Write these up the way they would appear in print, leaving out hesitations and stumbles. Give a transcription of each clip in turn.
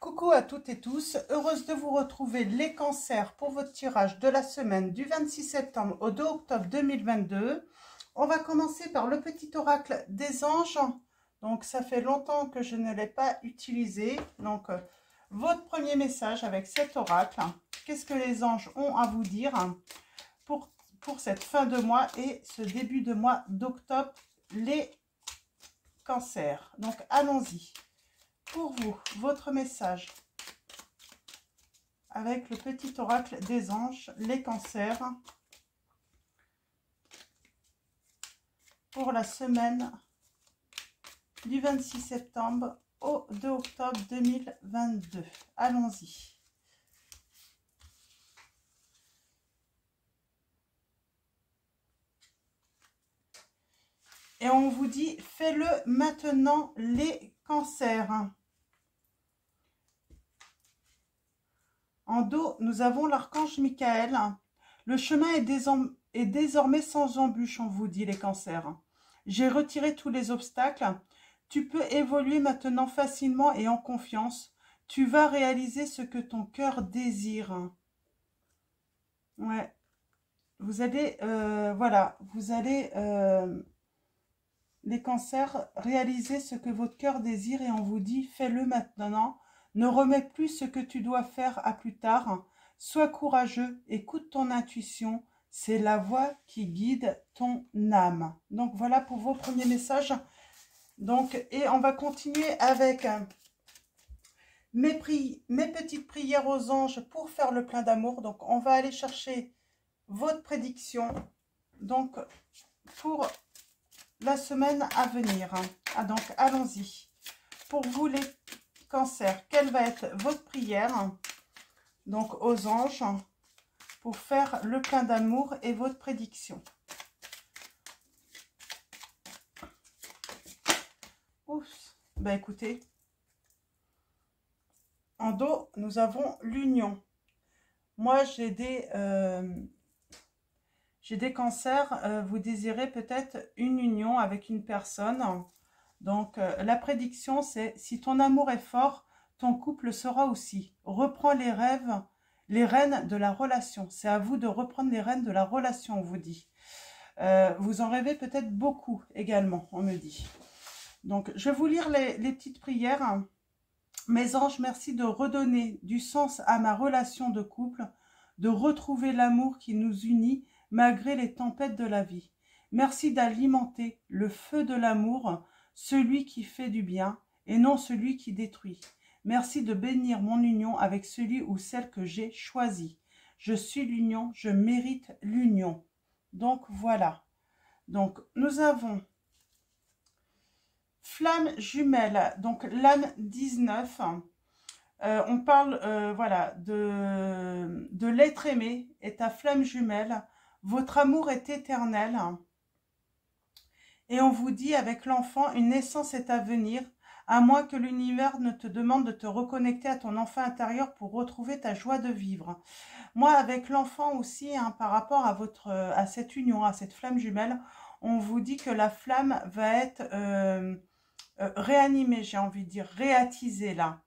Coucou à toutes et tous, heureuse de vous retrouver les cancers pour votre tirage de la semaine du 26 septembre au 2 octobre 2022. On va commencer par le petit oracle des anges. Donc ça fait longtemps que je ne l'ai pas utilisé. Donc votre premier message avec cet oracle, qu'est-ce que les anges ont à vous dire pour cette fin de mois et ce début de mois d'octobre, les cancers. Donc allons-y. Pour vous, votre message avec le petit oracle des anges, les cancers, pour la semaine du 26 septembre au 2 octobre 2022. Allons-y. Et on vous dit, fais-le maintenant, les cancers. En dos, nous avons l'archange Michael. Le chemin est désormais sans embûche, on vous dit les cancers. J'ai retiré tous les obstacles. Tu peux évoluer maintenant facilement et en confiance. Tu vas réaliser ce que ton cœur désire. Ouais. Vous allez, voilà, vous allez, les cancers, réaliser ce que votre cœur désire et on vous dit, fais-le maintenant. Ne remets plus ce que tu dois faire à plus tard. Sois courageux, écoute ton intuition. C'est la voix qui guide ton âme. Donc voilà pour vos premiers messages. Donc, et on va continuer avec mes petites prières aux anges pour faire le plein d'amour. Donc on va aller chercher votre prédiction. Donc pour la semaine à venir. Ah, donc allons-y. Pour vous les cancers, quelle va être votre prière donc aux anges pour faire le plein d'amour et votre prédiction? Oups, ben écoutez, en dos nous avons l'union. Moi j'ai des cancers, vous désirez peut-être une union avec une personne. Donc, la prédiction, c'est si ton amour est fort, ton couple sera aussi. Reprends les rênes de la relation. C'est à vous de reprendre les rênes de la relation, on vous dit. Vous en rêvez peut-être beaucoup également, on me dit. Donc, je vais vous lire les petites prières. Mes anges, merci de redonner du sens à ma relation de couple, de retrouver l'amour qui nous unit malgré les tempêtes de la vie. Merci d'alimenter le feu de l'amour, celui qui fait du bien et non celui qui détruit. Merci de bénir mon union avec celui ou celle que j'ai choisi. Je suis l'union, je mérite l'union. Donc voilà. Donc nous avons flamme jumelle, donc l'âme 19. On parle voilà, de l'être aimé et ta flamme jumelle. Votre amour est éternel. Et on vous dit avec l'enfant, une naissance est à venir, à moins que l'univers ne te demande de te reconnecter à ton enfant intérieur pour retrouver ta joie de vivre. Moi, avec l'enfant aussi, par rapport à cette union, à cette flamme jumelle, on vous dit que la flamme va être réanimée, j'ai envie de dire, réattisée là,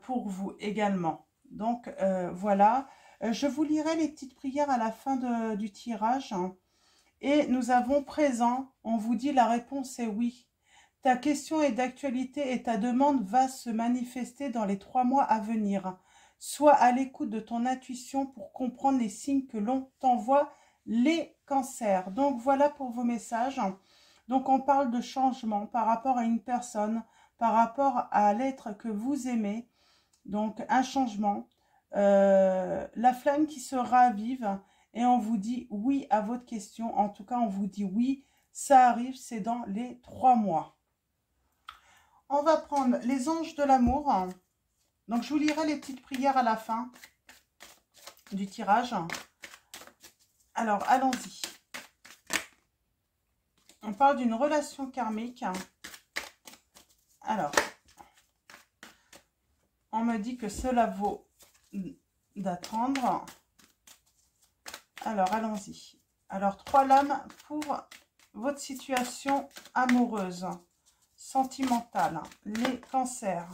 pour vous également. Donc, voilà. Je vous lirai les petites prières à la fin du tirage. Et nous avons présent, on vous dit la réponse est oui. Ta question est d'actualité et ta demande va se manifester dans les 3 mois à venir. Sois à l'écoute de ton intuition pour comprendre les signes que l'on t'envoie, les cancers. Donc voilà pour vos messages. Donc on parle de changement par rapport à une personne, par rapport à l'être que vous aimez. Donc un changement. La flamme qui se ravive. Et on vous dit oui à votre question. En tout cas, on vous dit oui, ça arrive, c'est dans les 3 mois. On va prendre les anges de l'amour. Donc, je vous lirai les petites prières à la fin du tirage. Alors, allons-y. On parle d'une relation karmique. Alors, on me dit que cela vaut d'attendre. Alors, allons-y. Alors, 3 lames pour votre situation amoureuse, sentimentale, les cancers.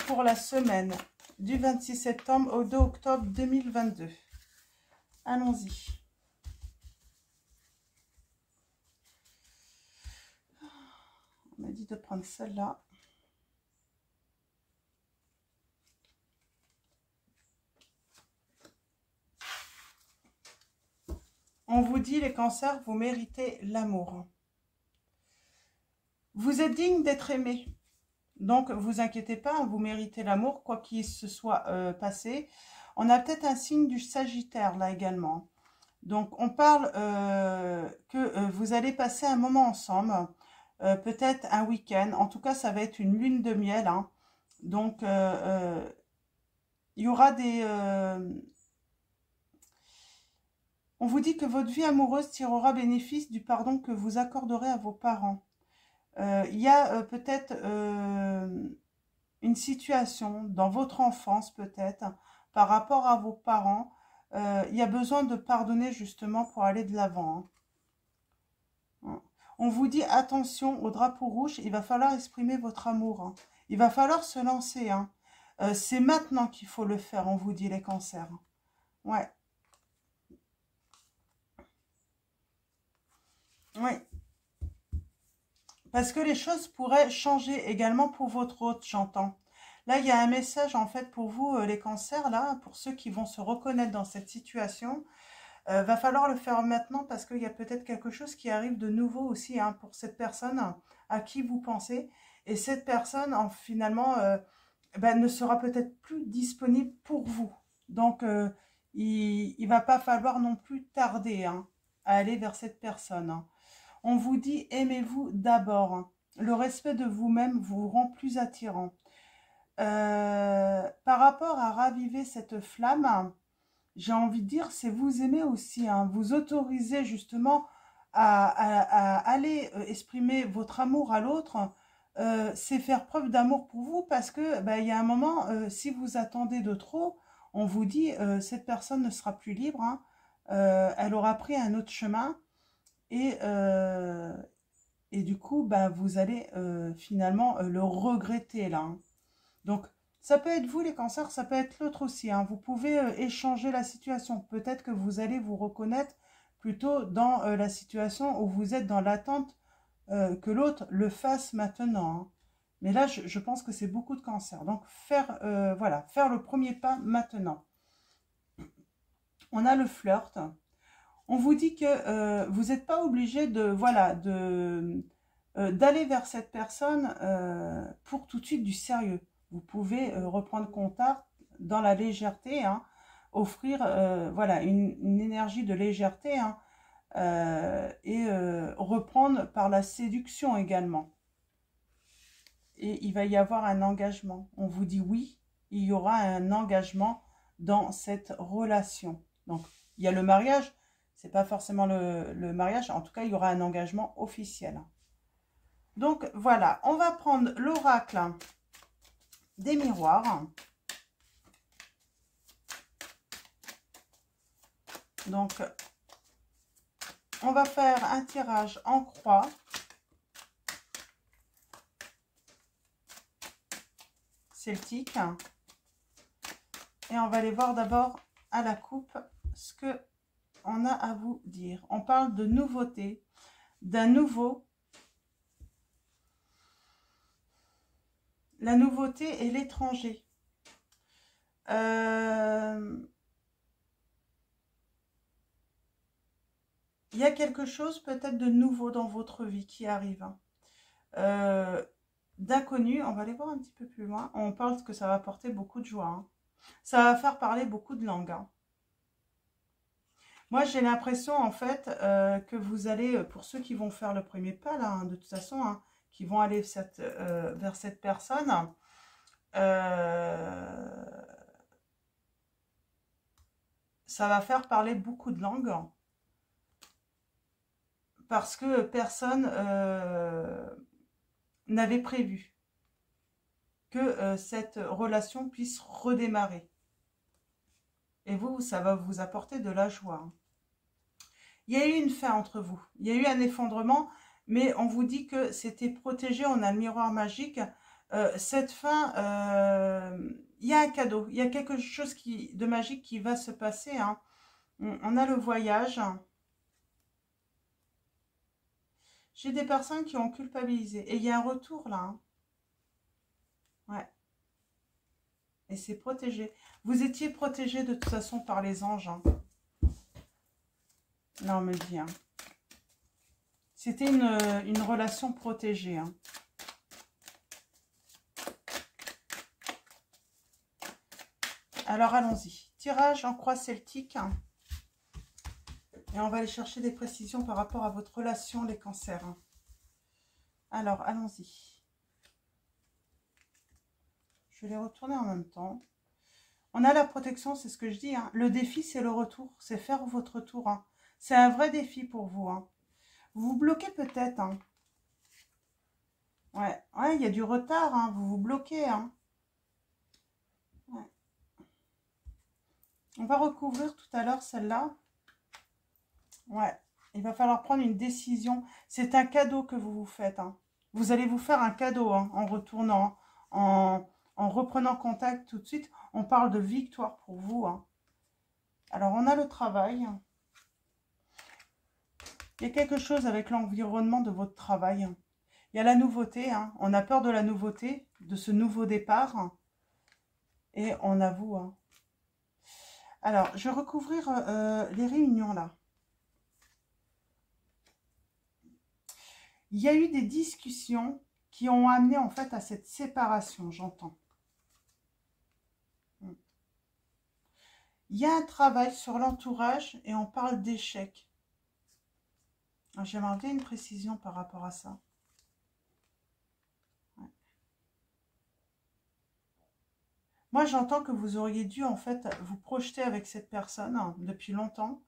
pour la semaine du 26 septembre au 2 octobre 2022. Allons-y. On m'a dit de prendre celle-là. On vous dit, les cancers, vous méritez l'amour. Vous êtes digne d'être aimé. Donc, vous inquiétez pas, vous méritez l'amour, quoi qu'il se soit passé. On a peut-être un signe du Sagittaire, là, également. Donc, on parle que vous allez passer un moment ensemble. Peut-être un week-end. En tout cas, ça va être une lune de miel. Hein. Donc, il y aura des... on vous dit que votre vie amoureuse tirera bénéfice du pardon que vous accorderez à vos parents. Il y a peut-être une situation dans votre enfance, peut-être, par rapport à vos parents. Il y a besoin de pardonner justement pour aller de l'avant. Hein. On vous dit attention au drapeau rouge, il va falloir exprimer votre amour. Hein. Il va falloir se lancer. Hein. C'est maintenant qu'il faut le faire, on vous dit les cancers. Ouais. Oui. Parce que les choses pourraient changer également pour votre hôte, j'entends. Là, il y a un message en fait pour vous, les cancers, là, pour ceux qui vont se reconnaître dans cette situation. Va falloir le faire maintenant parce qu'il y a peut-être quelque chose qui arrive de nouveau aussi hein, pour cette personne à qui vous pensez. Et cette personne, finalement, ne sera peut-être plus disponible pour vous. Donc, il ne va pas falloir non plus tarder hein, à aller vers cette personne. Hein. On vous dit, aimez-vous d'abord. Le respect de vous-même vous rend plus attirant. Par rapport à raviver cette flamme, j'ai envie de dire, c'est vous aimer aussi. Hein. Vous autorisez justement à aller exprimer votre amour à l'autre. C'est faire preuve d'amour pour vous parce que il y a un moment, si vous attendez de trop, on vous dit, cette personne ne sera plus libre. Hein. Elle aura pris un autre chemin. Et du coup, vous allez finalement le regretter là. Hein. Donc, ça peut être vous les cancers, ça peut être l'autre aussi. Hein. Vous pouvez échanger la situation. Peut-être que vous allez vous reconnaître plutôt dans la situation où vous êtes dans l'attente que l'autre le fasse maintenant. Hein. Mais là, je pense que c'est beaucoup de cancers. Donc, faire le premier pas maintenant. On a le flirt. On vous dit que vous n'êtes pas obligé d'aller vers cette personne pour tout de suite du sérieux. Vous pouvez reprendre contact dans la légèreté, hein, offrir une énergie de légèreté hein, et reprendre par la séduction également. Et il va y avoir un engagement. On vous dit oui, il y aura un engagement dans cette relation. Donc, il y a le mariage. C'est pas forcément le mariage. En tout cas, il y aura un engagement officiel. Donc, voilà. On va prendre l'oracle des miroirs. Donc, on va faire un tirage en croix. Celtique. Et on va aller voir d'abord à la coupe ce que on a à vous dire. On parle de nouveauté, d'un nouveau. La nouveauté et l'étranger. Il y a quelque chose peut-être de nouveau dans votre vie qui arrive. D'inconnu, on va aller voir un petit peu plus loin. On parle que ça va apporter beaucoup de joie. Hein. Ça va faire parler beaucoup de langues. Hein. Moi, j'ai l'impression, en fait, que vous allez, pour ceux qui vont faire le premier pas, là, hein, de toute façon, hein, qui vont aller vers cette personne, ça va faire parler beaucoup de langues. Parce que personne n'avait prévu que cette relation puisse redémarrer. Et vous, ça va vous apporter de la joie. Hein. Il y a eu une fin entre vous. Il y a eu un effondrement, mais on vous dit que c'était protégé. On a le miroir magique. Cette fin, il y a un cadeau, il y a quelque chose de magique qui va se passer, hein. On a le voyage. J'ai des personnes qui ont culpabilisé. Et il y a un retour là, hein. Ouais. Et c'est protégé. Vous étiez protégé de toute façon par les anges, hein. Non, mais bien. C'était une relation protégée, hein. Alors, allons-y. Tirage en croix celtique. Hein. Et on va aller chercher des précisions par rapport à votre relation, les cancers. Hein. Alors, allons-y. Je vais les retourner en même temps. On a la protection, c'est ce que je dis. Hein. Le défi, c'est le retour. C'est faire votre tour. Hein. C'est un vrai défi pour vous. Hein. Vous vous bloquez peut-être. Hein. Ouais, ouais, il y a du retard. Hein. Vous vous bloquez. Hein. Ouais. On va recouvrir tout à l'heure celle-là. Ouais, il va falloir prendre une décision. C'est un cadeau que vous vous faites. Hein. Vous allez vous faire un cadeau hein, en retournant, en reprenant contact tout de suite. On parle de victoire pour vous. Hein. Alors, on a le travail. Il y a quelque chose avec l'environnement de votre travail. Il y a la nouveauté. Hein. On a peur de la nouveauté, de ce nouveau départ. Et on avoue. Hein. Alors, je vais recouvrir les réunions là. Il y a eu des discussions qui ont amené en fait à cette séparation, j'entends. Il y a un travail sur l'entourage et on parle d'échec. J'aimerais bien une précision par rapport à ça. Ouais. Moi, j'entends que vous auriez dû en fait vous projeter avec cette personne hein, depuis longtemps.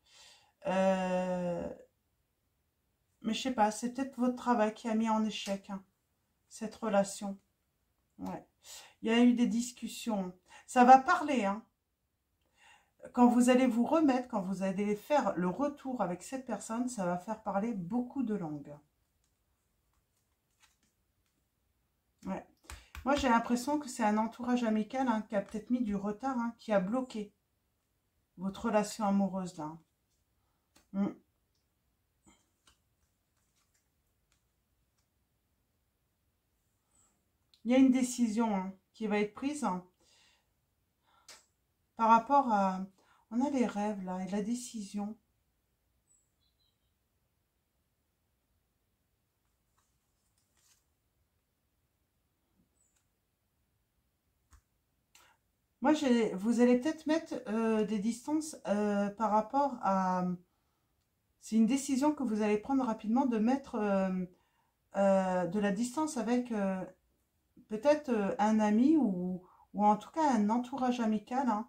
Mais je sais pas, c'est peut-être votre travail qui a mis en échec hein, cette relation. Ouais. Il y a eu des discussions. Ça va parler, hein. Quand vous allez vous remettre, quand vous allez faire le retour avec cette personne, ça va faire parler beaucoup de langues. Ouais. Moi, j'ai l'impression que c'est un entourage amical hein, qui a peut-être mis du retard, hein, qui a bloqué votre relation amoureuse là. Mm. Il y a une décision hein, qui va être prise hein, par rapport à... On a les rêves là et la décision. Moi, vous allez peut-être mettre des distances par rapport à... C'est une décision que vous allez prendre rapidement de mettre de la distance avec peut-être un ami ou en tout cas un entourage amical. Hein.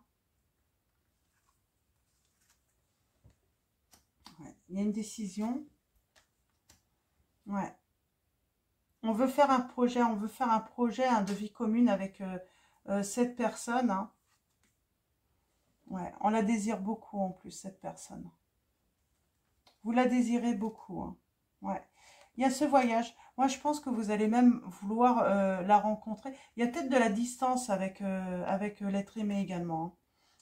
Ouais. Il y a une décision. Ouais. On veut faire un projet, hein, de vie commune avec cette personne. Hein. Ouais. On la désire beaucoup en plus, cette personne. Vous la désirez beaucoup. Hein. Ouais. Il y a ce voyage. Moi, je pense que vous allez même vouloir la rencontrer. Il y a peut-être de la distance avec l'être aimé également. Hein.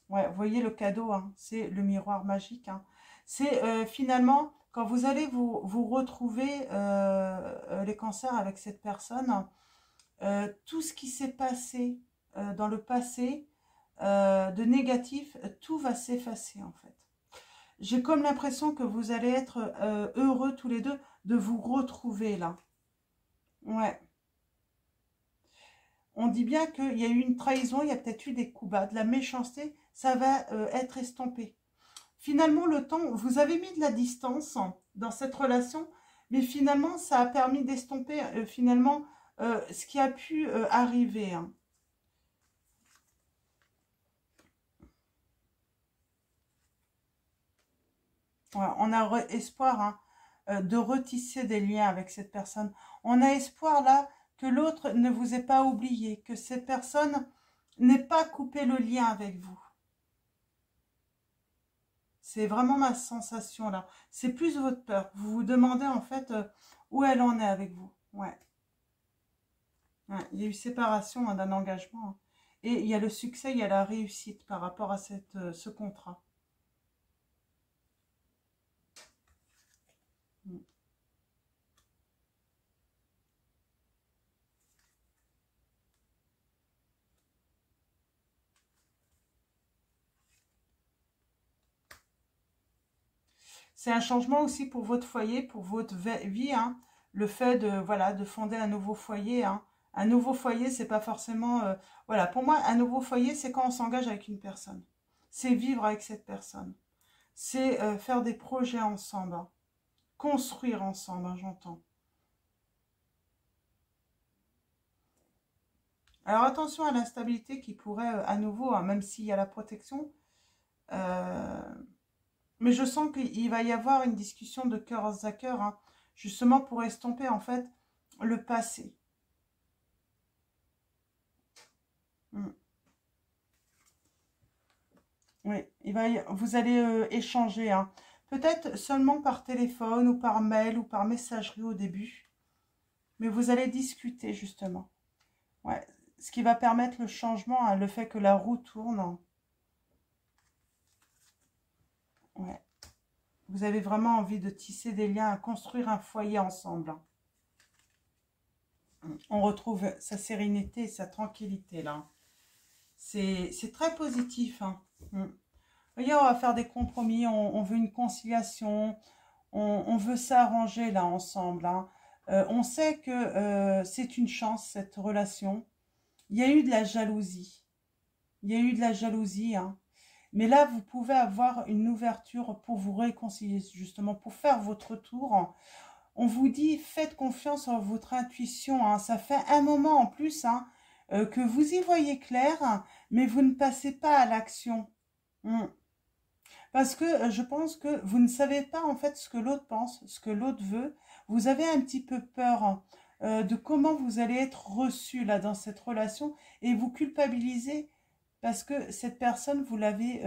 Ouais, vous voyez le cadeau, hein, c'est le miroir magique. Hein. C'est finalement, quand vous allez vous retrouver les cancers avec cette personne, tout ce qui s'est passé dans le passé de négatif, tout va s'effacer en fait. J'ai comme l'impression que vous allez être heureux tous les deux de vous retrouver là. Ouais. On dit bien qu'il y a eu une trahison, il y a peut-être eu des coups bas, de la méchanceté, ça va être estompé. Finalement, le temps, vous avez mis de la distance dans cette relation, mais finalement, ça a permis d'estomper finalement ce qui a pu arriver. Hein. Ouais, on a espoir de retisser des liens avec cette personne. On a espoir là que l'autre ne vous ait pas oublié, que cette personne n'ait pas coupé le lien avec vous. C'est vraiment ma sensation là. C'est plus votre peur. Vous vous demandez en fait où elle en est avec vous. Ouais. Ouais, il y a eu séparation hein, d'un engagement. Hein. Et il y a le succès, il y a la réussite par rapport à ce contrat. Mm. C'est un changement aussi pour votre foyer, pour votre vie. Hein. Le fait de, voilà, de fonder un nouveau foyer. Hein. Un nouveau foyer, c'est pas forcément... voilà, pour moi, un nouveau foyer, c'est quand on s'engage avec une personne. C'est vivre avec cette personne. C'est faire des projets ensemble. Hein. Construire ensemble, hein, j'entends. Alors attention à l'instabilité qui pourrait à nouveau, hein, même s'il y a la protection, euh, mais je sens qu'il va y avoir une discussion de cœur à cœur, hein, justement pour estomper en fait le passé. Mm. Oui, vous allez échanger, hein, peut-être seulement par téléphone ou par mail ou par messagerie au début, mais vous allez discuter justement. Ouais, ce qui va permettre le changement, hein, le fait que la roue tourne. Hein. Ouais. Vous avez vraiment envie de tisser des liens, construire un foyer ensemble. Hein. On retrouve sa sérénité et sa tranquillité là. C'est très positif. Hein. Voyez, on va faire des compromis, on veut une conciliation, on veut s'arranger là ensemble. Hein. On sait que c'est une chance cette relation. Il y a eu de la jalousie. Il y a eu de la jalousie. Hein. Mais là, vous pouvez avoir une ouverture pour vous réconcilier, justement, pour faire votre tour. On vous dit, faites confiance en votre intuition. Hein. Ça fait un moment en plus hein, que vous y voyez clair, mais vous ne passez pas à l'action. Parce que je pense que vous ne savez pas en fait ce que l'autre pense, ce que l'autre veut. Vous avez un petit peu peur de comment vous allez être reçu là dans cette relation et vous culpabilisez parce que cette personne, vous lui avez,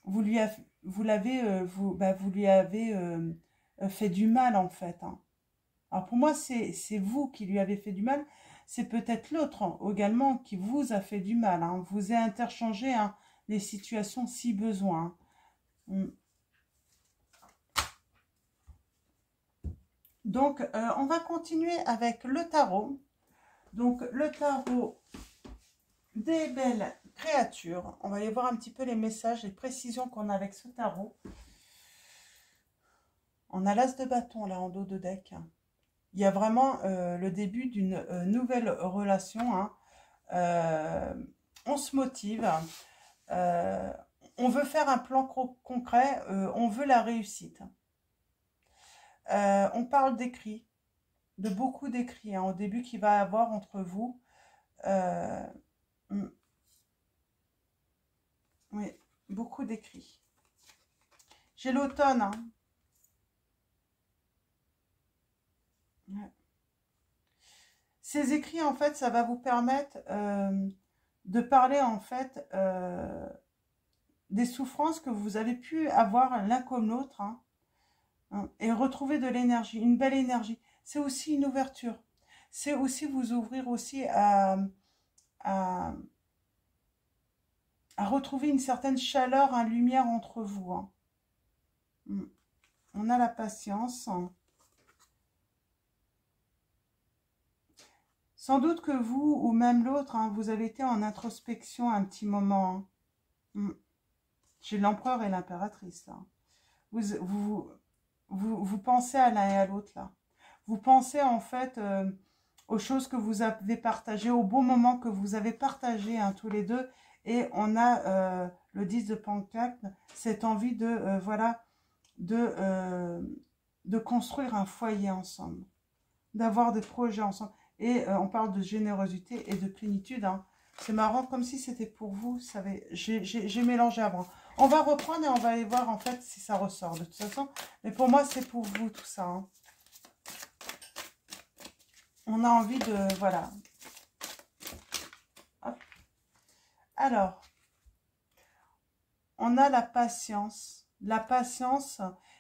vous lui avez fait du mal en fait. Hein. Alors pour moi, c'est vous qui lui avez fait du mal. C'est peut-être l'autre hein, également qui vous a fait du mal. Hein. Vous avez interchangé hein, les situations si besoin. Hein. Donc, on va continuer avec le tarot. Donc, le tarot des belles créatures. On va aller voir un petit peu les messages, les précisions qu'on a avec ce tarot. On a l'as de bâton là en dos de deck. Il y a vraiment le début d'une nouvelle relation. Hein. On se motive. On veut faire un plan concret. On veut la réussite. On parle d'écrits, de beaucoup d'écrits hein, au début qu'il va y avoir entre vous. Oui, beaucoup d'écrits. J'ai l'automne. Hein. Ouais. Ces écrits, en fait, ça va vous permettre de parler, en fait, des souffrances que vous avez pu avoir l'un comme l'autre. Hein, et retrouver de l'énergie, une belle énergie. C'est aussi une ouverture. C'est aussi vous ouvrir aussi à, à retrouver une certaine chaleur, une lumière entre vous. Hein. On a la patience. Sans doute que vous, ou même l'autre, hein, vous avez été en introspection un petit moment. Hein. J'ai l'empereur et l'impératrice, là. Vous pensez à l'un et à l'autre, là. Vous pensez, en fait, aux choses que vous avez partagées, aux beaux moments que vous avez partagés, hein, tous les deux. Et on a le 10 de Pentacle, cette envie de, voilà, de construire un foyer ensemble, d'avoir des projets ensemble. Et on parle de générosité et de plénitude. Hein. C'est marrant, comme si c'était pour vous. J'ai mélangé avant. On va reprendre et on va aller voir en fait si ça ressort de toute façon. Mais pour moi, c'est pour vous tout ça. Hein. On a envie de... Voilà. Hop. Alors, on a la patience. La patience.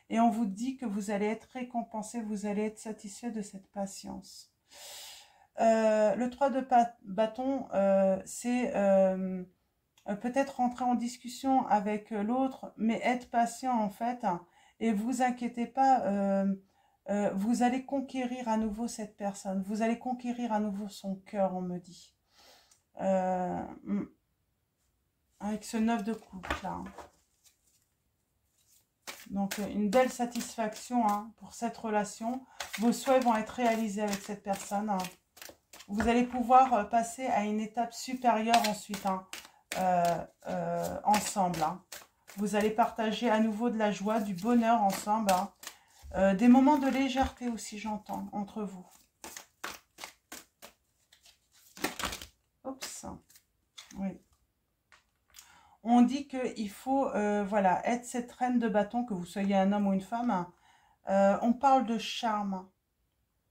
Et on vous dit que vous allez être récompensé. Vous allez être satisfait de cette patience. Le 3 de bâton, c'est peut-être rentrer en discussion avec l'autre, mais être patient en fait, hein, et vous inquiétez pas, vous allez conquérir à nouveau cette personne, vous allez conquérir à nouveau son cœur, on me dit. Euh, mm, avec ce 9 de coupe là, hein. Donc une belle satisfaction, hein, pour cette relation. Vos souhaits vont être réalisés avec cette personne, hein. Vous allez pouvoir passer à une étape supérieure ensuite, hein, ensemble, hein. Vous allez partager à nouveau de la joie, du bonheur ensemble, hein. Des moments de légèreté aussi, j'entends, entre vous. Oups. Oui. On dit qu'il faut, voilà, être cette reine de bâton, que vous soyez un homme ou une femme, hein. On parle de charme.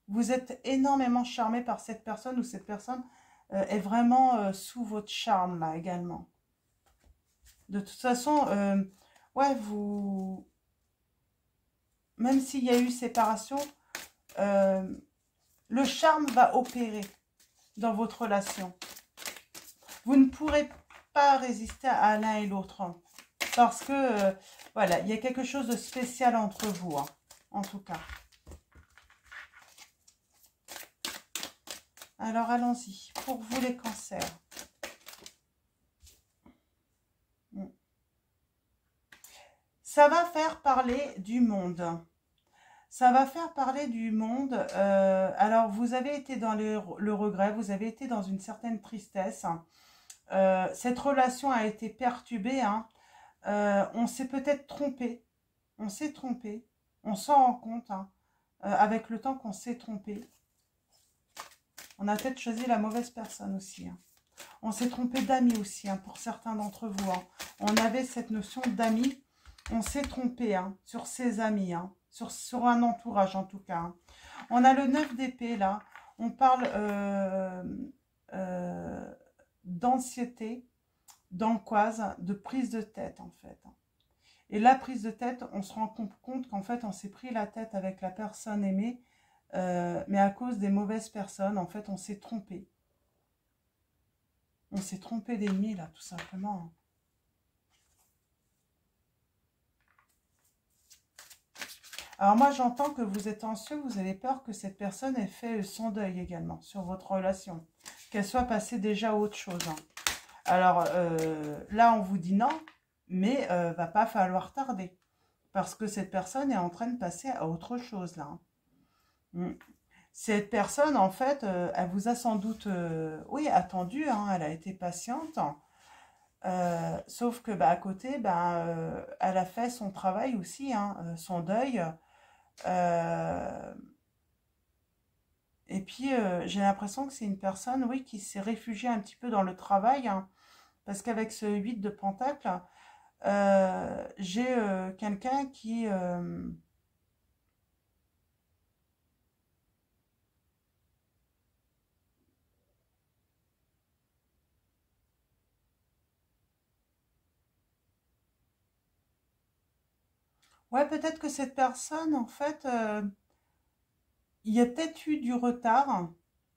Vous êtes énormément charmé par cette personne, ou cette personne est vraiment sous votre charme, là, également. De toute façon, ouais, vous... Même s'il y a eu séparation, le charme va opérer dans votre relation. Vous ne pourrez pas résister à l'un et l'autre, hein, parce que, voilà, il y a quelque chose de spécial entre vous, hein, en tout cas. Alors, allons-y. Pour vous, les cancers. Ça va faire parler du monde. Ça va faire parler du monde. Alors, vous avez été dans le regret, vous avez été dans une certaine tristesse. Cette relation a été perturbée, hein. On s'est peut-être trompé. On s'est trompé. On s'en rend compte, hein, avec le temps qu'on s'est trompé. On a peut-être choisi la mauvaise personne aussi, hein. On s'est trompé d'amis aussi, hein, pour certains d'entre vous, hein. On avait cette notion d'amis. On s'est trompé, hein, sur ses amis, hein, sur un entourage en tout cas, hein. On a le 9 d'épée là. On parle d'anxiété, d'angoisse, de prise de tête en fait. Et la prise de tête, on se rend compte qu'en fait on s'est pris la tête avec la personne aimée, mais à cause des mauvaises personnes, en fait on s'est trompé. On s'est trompé d'ennemi là, tout simplement, hein. Alors moi, j'entends que vous êtes anxieux, vous avez peur que cette personne ait fait son deuil également sur votre relation, qu'elle soit passée déjà à autre chose, hein. Alors là, on vous dit non, mais va pas falloir tarder, parce que cette personne est en train de passer à autre chose là, hein. Cette personne, en fait, elle vous a sans doute, oui, attendu, hein, elle a été patiente, sauf que bah, à côté, bah, elle a fait son travail aussi, hein, son deuil. Et puis, j'ai l'impression que c'est une personne, oui, qui s'est réfugiée un petit peu dans le travail, hein, parce qu'avec ce 8 de Pentacle, j'ai quelqu'un qui... ouais, peut-être que cette personne, en fait, il y a peut-être eu du retard.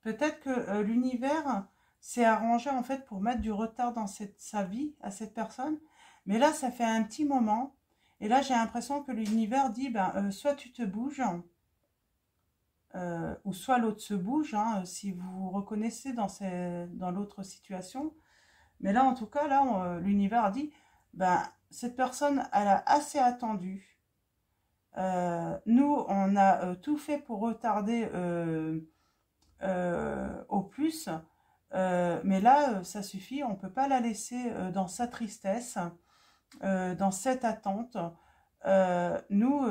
Peut-être que l'univers s'est arrangé, en fait, pour mettre du retard dans sa vie à cette personne. Mais là, ça fait un petit moment. Et là, j'ai l'impression que l'univers dit, ben, soit tu te bouges, ou soit l'autre se bouge, hein, si vous vous reconnaissez dans l'autre situation. Mais là, en tout cas, là, l'univers dit, ben, cette personne, elle a assez attendu. Nous, on a tout fait pour retarder au plus. Mais là, ça suffit, on ne peut pas la laisser dans sa tristesse, dans cette attente. Nous,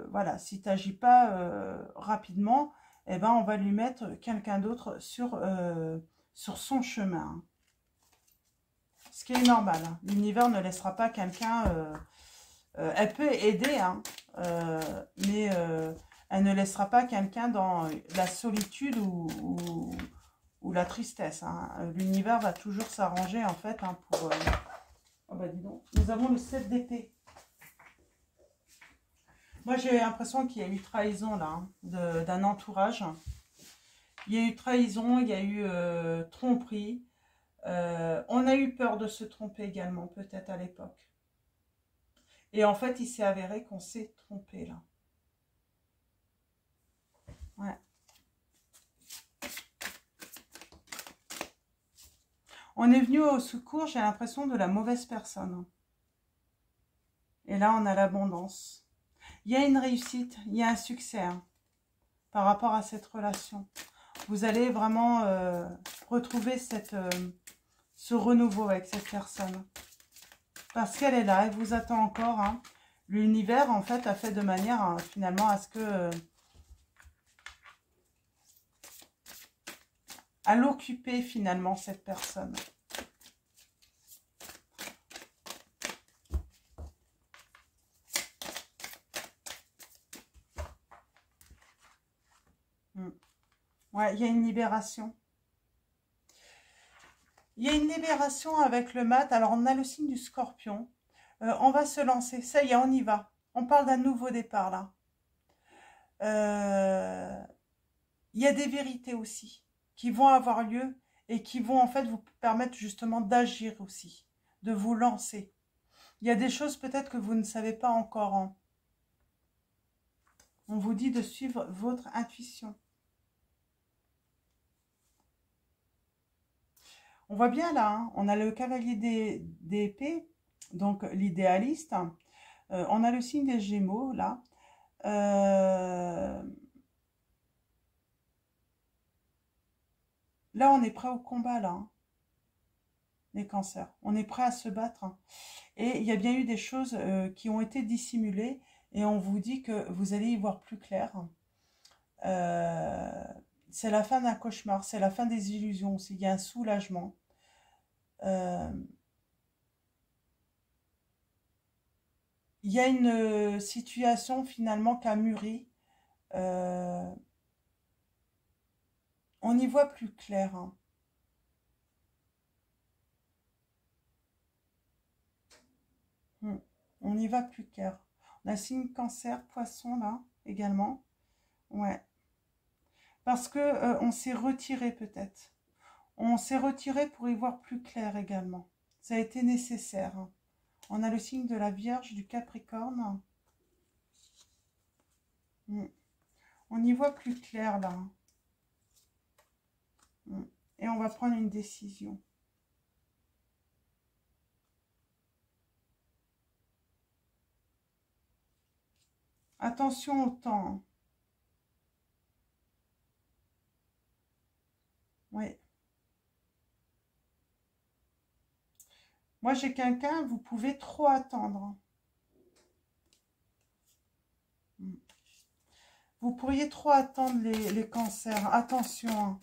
voilà, si tu n'agis pas rapidement, eh ben, on va lui mettre quelqu'un d'autre sur son chemin, hein. Ce qui est normal, hein. L'univers ne laissera pas quelqu'un... elle peut aider, hein, mais elle ne laissera pas quelqu'un dans la solitude ou la tristesse, hein. L'univers va toujours s'arranger, en fait, hein, pour... oh bah dis donc, nous avons le 7 d'épée. Moi, j'ai l'impression qu'il y a eu trahison, là, hein, d'un entourage Il y a eu trahison, il y a eu tromperie. On a eu peur de se tromper également, peut-être à l'époque. Et en fait, il s'est avéré qu'on s'est trompé là. Ouais. On est venu au secours, j'ai l'impression, de la mauvaise personne. Et là, on a l'abondance. Il y a une réussite, il y a un succès hein, par rapport à cette relation. Vous allez vraiment retrouver ce renouveau avec cette personne. Parce qu'elle est là, elle vous attend encore. Hein. L'univers, en fait, a fait de manière, finalement, à ce que... à l'occuper, finalement, cette personne. Ouais, il y a une libération. Il y a une libération avec le mat. Alors, on a le signe du scorpion. On va se lancer. Ça y est, on y va. On parle d'un nouveau départ, là. Il y a des vérités aussi qui vont avoir lieu et qui vont, en fait, vous permettre justement d'agir aussi, de vous lancer. Il y a des choses peut-être que vous ne savez pas encore. Hein. On vous dit de suivre votre intuition. On voit bien là, hein, on a le cavalier d'épée, donc l'idéaliste. On a le signe des Gémeaux là. Là, on est prêt au combat là, hein, les cancers. On est prêt à se battre. Hein. Et il y a bien eu des choses qui ont été dissimulées et on vous dit que vous allez y voir plus clair. C'est la fin d'un cauchemar, c'est la fin des illusions aussi. Il y a un soulagement. Il y a une situation finalement qui a mûri. On y voit plus clair. Hein. On y va plus clair. On a signe cancer, poisson là également. Ouais. Parce que on s'est retiré peut-être. On s'est retiré pour y voir plus clair également. Ça a été nécessaire. Hein. On a le signe de la Vierge, du Capricorne. On y voit plus clair là. Et on va prendre une décision. Attention au temps. Oui. Moi, j'ai quelqu'un, vous pouvez trop attendre. Vous pourriez trop attendre les cancers. Attention. Hein.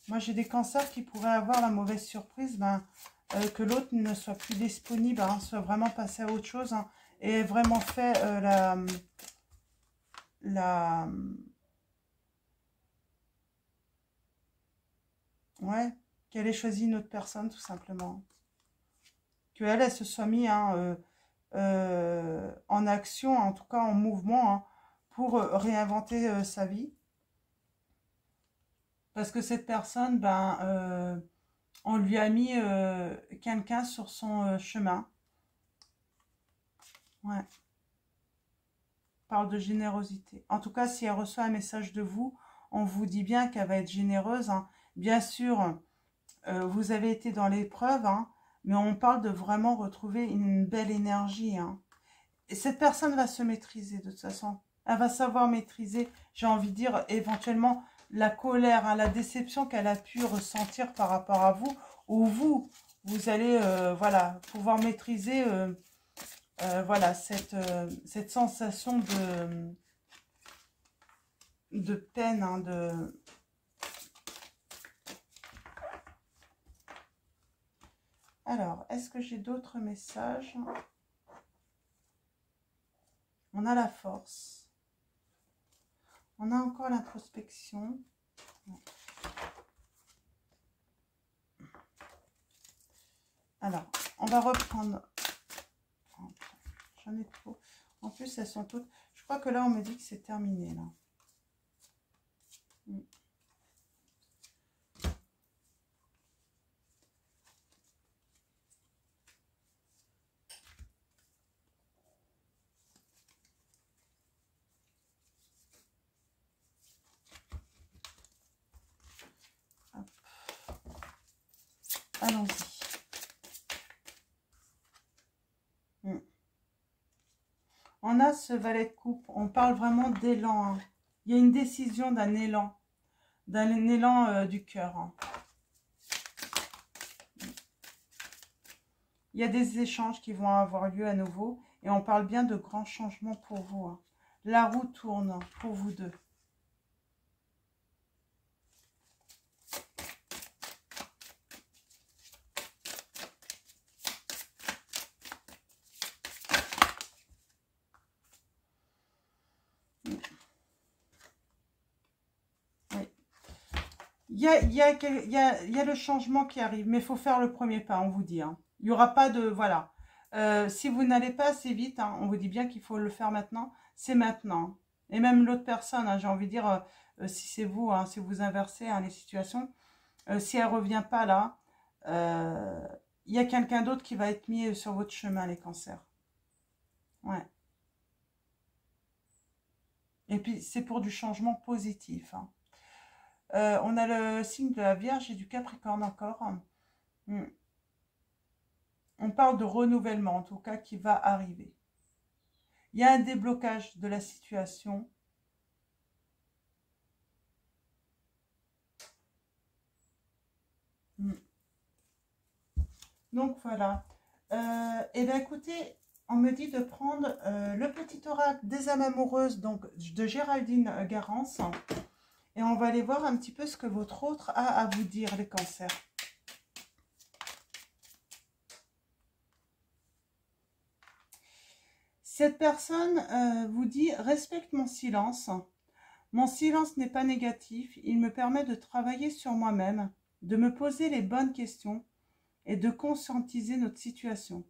Moi, j'ai des cancers qui pourraient avoir la mauvaise surprise que l'autre ne soit plus disponible, hein, soit vraiment passé à autre chose hein, et vraiment fait ouais, qu'elle ait choisi une autre personne, tout simplement. Qu'elle, elle se soit mise hein, en action, en tout cas en mouvement, hein, pour réinventer sa vie. Parce que cette personne, on lui a mis quelqu'un sur son chemin. Ouais. Parle de générosité. En tout cas, si elle reçoit un message de vous, on vous dit bien qu'elle va être généreuse. Hein. Bien sûr, vous avez été dans l'épreuve, hein, mais on parle de vraiment retrouver une belle énergie. Hein. Et cette personne va se maîtriser de toute façon. Elle va savoir maîtriser, j'ai envie de dire, éventuellement la colère, hein, la déception qu'elle a pu ressentir par rapport à vous, ou vous allez voilà, pouvoir maîtriser voilà, cette sensation de peine, hein, Alors, est-ce que j'ai d'autres messages? On a la force. On a encore l'introspection. Alors, on va reprendre. J'en ai trop. En plus, elles sont toutes... Je crois que là, on me dit que c'est terminé, là. Allons-y. On a ce valet de coupe. On parle vraiment d'élan. Hein. Il y a une décision d'un élan. D'un élan du cœur. Hein. Il y a des échanges qui vont avoir lieu à nouveau. Et on parle bien de grands changements pour vous. Hein. La roue tourne pour vous deux. Il y a le changement qui arrive, mais il faut faire le premier pas, on vous dit. Hein. Il n'y aura pas de... Voilà. Si vous n'allez pas assez vite, hein, on vous dit bien qu'il faut le faire maintenant, c'est maintenant. Et même l'autre personne, hein, j'ai envie de dire, si c'est vous, hein, si vous inversez hein, les situations, si elle ne revient pas là, il y a quelqu'un d'autre qui va être mis sur votre chemin, les cancers. Ouais. Et puis, c'est pour du changement positif. Hein. On a le signe de la Vierge et du Capricorne encore. Hmm. On parle de renouvellement, en tout cas, qui va arriver. Il y a un déblocage de la situation. Hmm. Donc, voilà. Et bien, écoutez, on me dit de prendre le petit oracle des âmes amoureuses, donc de Géraldine Garance. Et on va aller voir un petit peu ce que votre autre a à vous dire, les cancers. Cette personne vous dit « Respecte mon silence. Mon silence n'est pas négatif. Il me permet de travailler sur moi-même, de me poser les bonnes questions et de conscientiser notre situation.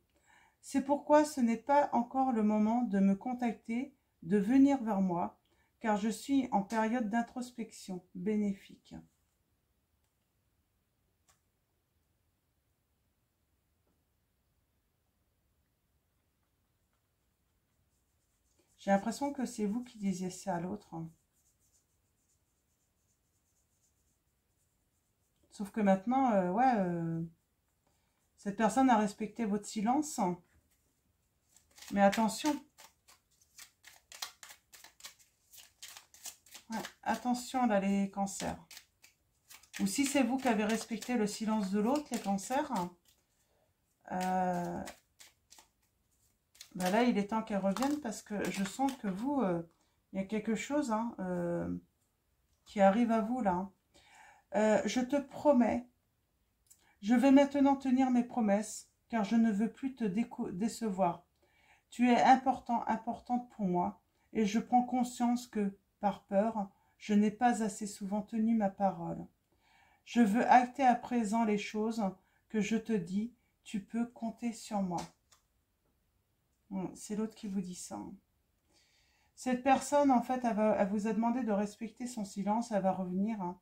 C'est pourquoi ce n'est pas encore le moment de me contacter, de venir vers moi, car je suis en période d'introspection bénéfique. » J'ai l'impression que c'est vous qui disiez ça à l'autre. Sauf que maintenant, cette personne a respecté votre silence. Mais attention. Ouais, attention là, les cancers. Ou si c'est vous qui avez respecté le silence de l'autre, les cancers, ben là, il est temps qu'elle revienne parce que je sens que vous, il y a quelque chose hein, qui arrive à vous là. Je te promets, je vais maintenant tenir mes promesses car je ne veux plus te décevoir. Tu es importante pour moi et je prends conscience que, par peur, je n'ai pas assez souvent tenu ma parole. Je veux acter à présent les choses que je te dis, tu peux compter sur moi. C'est l'autre qui vous dit ça. Cette personne, en fait, elle vous a demandé de respecter son silence, elle va revenir. Hein,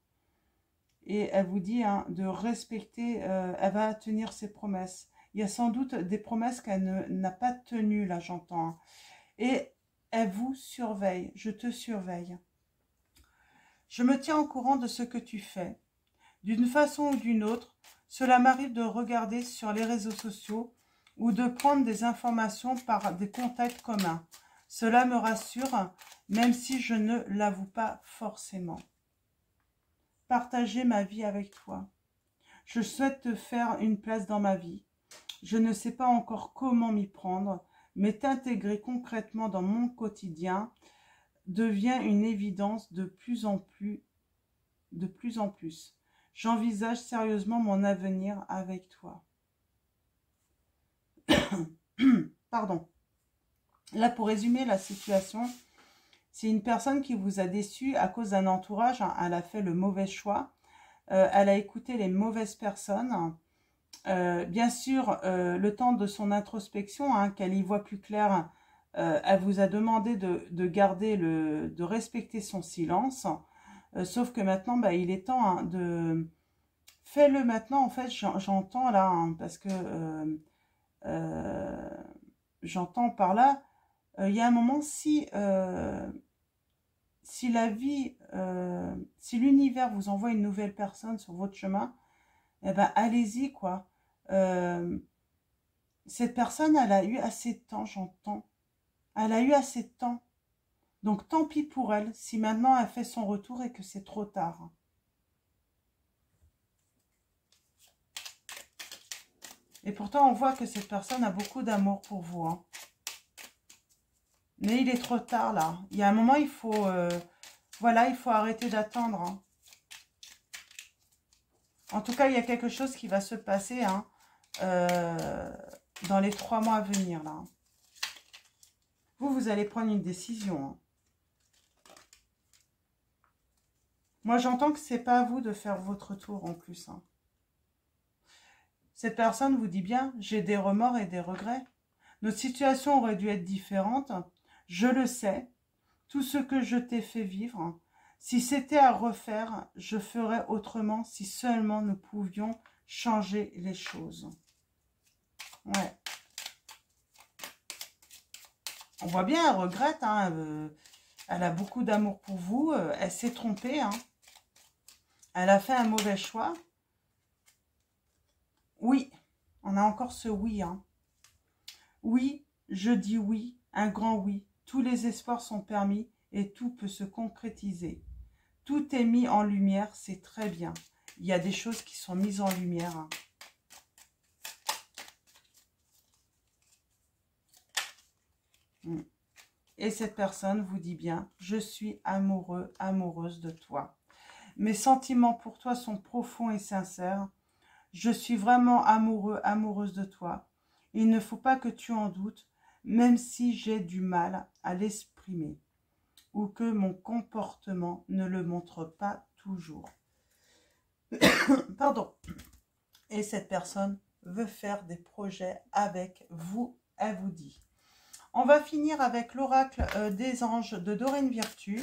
et elle vous dit hein, de respecter, elle va tenir ses promesses. Il y a sans doute des promesses qu'elle n'a pas tenues, là, j'entends. Hein. Et elle vous surveille, je te surveille. Je me tiens au courant de ce que tu fais. D'une façon ou d'une autre, cela m'arrive de regarder sur les réseaux sociaux ou de prendre des informations par des contacts communs. Cela me rassure, même si je ne l'avoue pas forcément. Partager ma vie avec toi. Je souhaite te faire une place dans ma vie. Je ne sais pas encore comment m'y prendre, mais t'intégrer concrètement dans mon quotidien devient une évidence de plus en plus. J'envisage sérieusement mon avenir avec toi. Pardon. Là, pour résumer la situation, c'est une personne qui vous a déçu à cause d'un entourage. Hein, elle a fait le mauvais choix. Elle a écouté les mauvaises personnes. Bien sûr, le temps de son introspection, hein, qu'elle y voit plus clair, elle vous a demandé de garder de respecter son silence. Sauf que maintenant, bah, il est temps hein, de... Fais-le maintenant, en fait, j'entends là, hein, parce que j'entends par là, il y a un moment, si la vie, si l'univers vous envoie une nouvelle personne sur votre chemin, eh ben allez-y, quoi. Cette personne, elle a eu assez de temps, j'entends. Elle a eu assez de temps. Donc tant pis pour elle, si maintenant elle fait son retour et que c'est trop tard. Et pourtant, on voit que cette personne a beaucoup d'amour pour vous, hein. Mais il est trop tard, là. Il y a un moment, il faut... voilà, il faut arrêter d'attendre, hein. En tout cas, il y a quelque chose qui va se passer, hein, dans les 3 mois à venir, là. Vous allez prendre une décision, hein. Moi, j'entends que c'est pas à vous de faire votre tour, en plus, hein. Cette personne vous dit bien, j'ai des remords et des regrets. Notre situation aurait dû être différente. Je le sais. Tout ce que je t'ai fait vivre, si c'était à refaire, je ferais autrement si seulement nous pouvions changer les choses. Ouais. On voit bien, elle regrette, hein, elle a beaucoup d'amour pour vous, elle s'est trompée, hein. Elle a fait un mauvais choix. Oui, on a encore ce oui, hein. Oui, je dis oui, un grand oui. Tous les espoirs sont permis et tout peut se concrétiser. Tout est mis en lumière, c'est très bien. Il y a des choses qui sont mises en lumière, hein. Et cette personne vous dit bien, je suis amoureux, amoureuse de toi. Mes sentiments pour toi sont profonds et sincères. Je suis vraiment amoureux, amoureuse de toi. Il ne faut pas que tu en doutes, même si j'ai du mal à l'exprimer ou que mon comportement ne le montre pas toujours. Pardon. Et cette personne veut faire des projets avec vous, elle vous dit. On va finir avec l'oracle des anges de Dorine Virtue.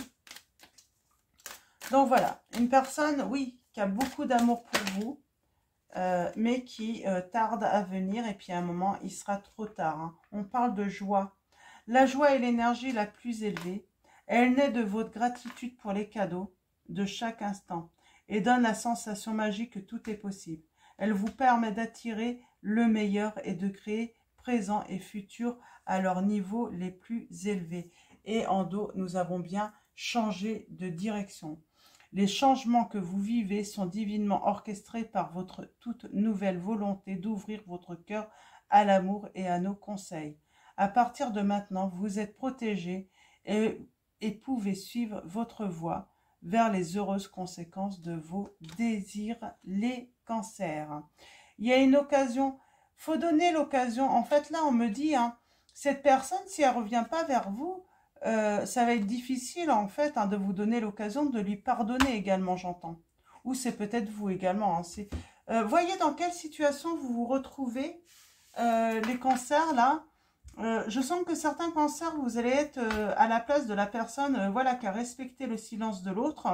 Donc voilà, une personne, oui, qui a beaucoup d'amour pour vous, mais qui tarde à venir et puis à un moment, il sera trop tard, hein. On parle de joie. La joie est l'énergie la plus élevée. Elle naît de votre gratitude pour les cadeaux de chaque instant et donne la sensation magique que tout est possible. Elle vous permet d'attirer le meilleur et de créer présent et futur à leur niveau les plus élevés. Et en dos, nous avons bien changé de direction. Les changements que vous vivez sont divinement orchestrés par votre toute nouvelle volonté d'ouvrir votre cœur à l'amour et à nos conseils. À partir de maintenant, vous êtes protégé et pouvez suivre votre voie vers les heureuses conséquences de vos désirs, les cancers. Il y a une occasion, faut donner l'occasion. En fait, là, on me dit, hein, cette personne, si elle ne revient pas vers vous, ça va être difficile, en fait, hein, de vous donner l'occasion de lui pardonner également, j'entends. Ou c'est peut-être vous également. Hein, voyez dans quelle situation vous vous retrouvez, les cancers, là. Je sens que certains cancers, vous allez être à la place de la personne voilà, qui a respecté le silence de l'autre,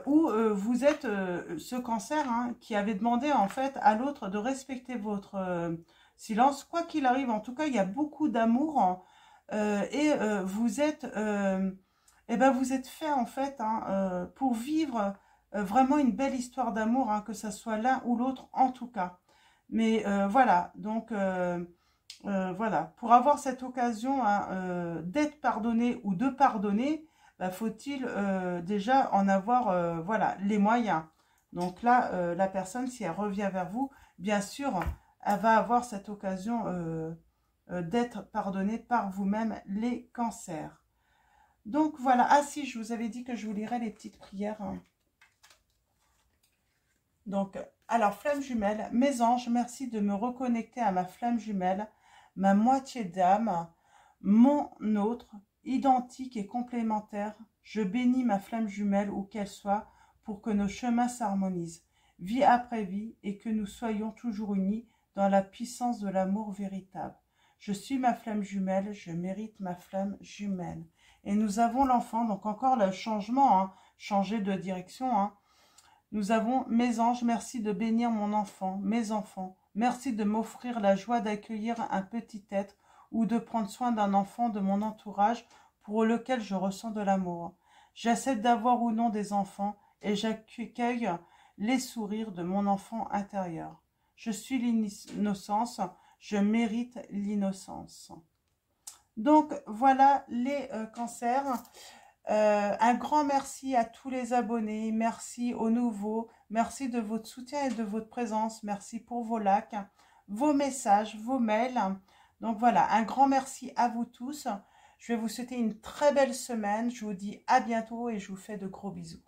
ou vous êtes ce cancer, hein, qui avait demandé en fait à l'autre de respecter votre silence. Quoi qu'il arrive, en tout cas, il y a beaucoup d'amour, hein, et vous êtes, eh ben, vous êtes fait en fait, hein, pour vivre vraiment une belle histoire d'amour, hein, que ce soit l'un ou l'autre en tout cas. Mais voilà, donc... voilà, pour avoir cette occasion, hein, d'être pardonné ou de pardonner, bah, faut-il déjà en avoir voilà, les moyens. Donc là, la personne, si elle revient vers vous, bien sûr, elle va avoir cette occasion d'être pardonnée par vous-même, les cancers. Donc voilà, ah si, je vous avais dit que je vous lirais les petites prières, hein. Donc, alors, flamme jumelle, mes anges, merci de me reconnecter à ma flamme jumelle, ma moitié d'âme, mon autre, identique et complémentaire. Je bénis ma flamme jumelle où qu'elle soit pour que nos chemins s'harmonisent, vie après vie, et que nous soyons toujours unis dans la puissance de l'amour véritable. Je suis ma flamme jumelle, je mérite ma flamme jumelle. Et nous avons l'enfant, donc encore le changement, hein, changer de direction, hein. Nous avons, mes anges, merci de bénir mon enfant, mes enfants. Merci de m'offrir la joie d'accueillir un petit être ou de prendre soin d'un enfant de mon entourage pour lequel je ressens de l'amour. J'accepte d'avoir ou non des enfants et j'accueille les sourires de mon enfant intérieur. Je suis l'innocence, je mérite l'innocence. Donc, voilà les cancers. Un grand merci à tous les abonnés, merci aux nouveaux, merci de votre soutien et de votre présence, merci pour vos likes, vos messages, vos mails. Donc voilà, un grand merci à vous tous. Je vais vous souhaiter une très belle semaine, je vous dis à bientôt et je vous fais de gros bisous.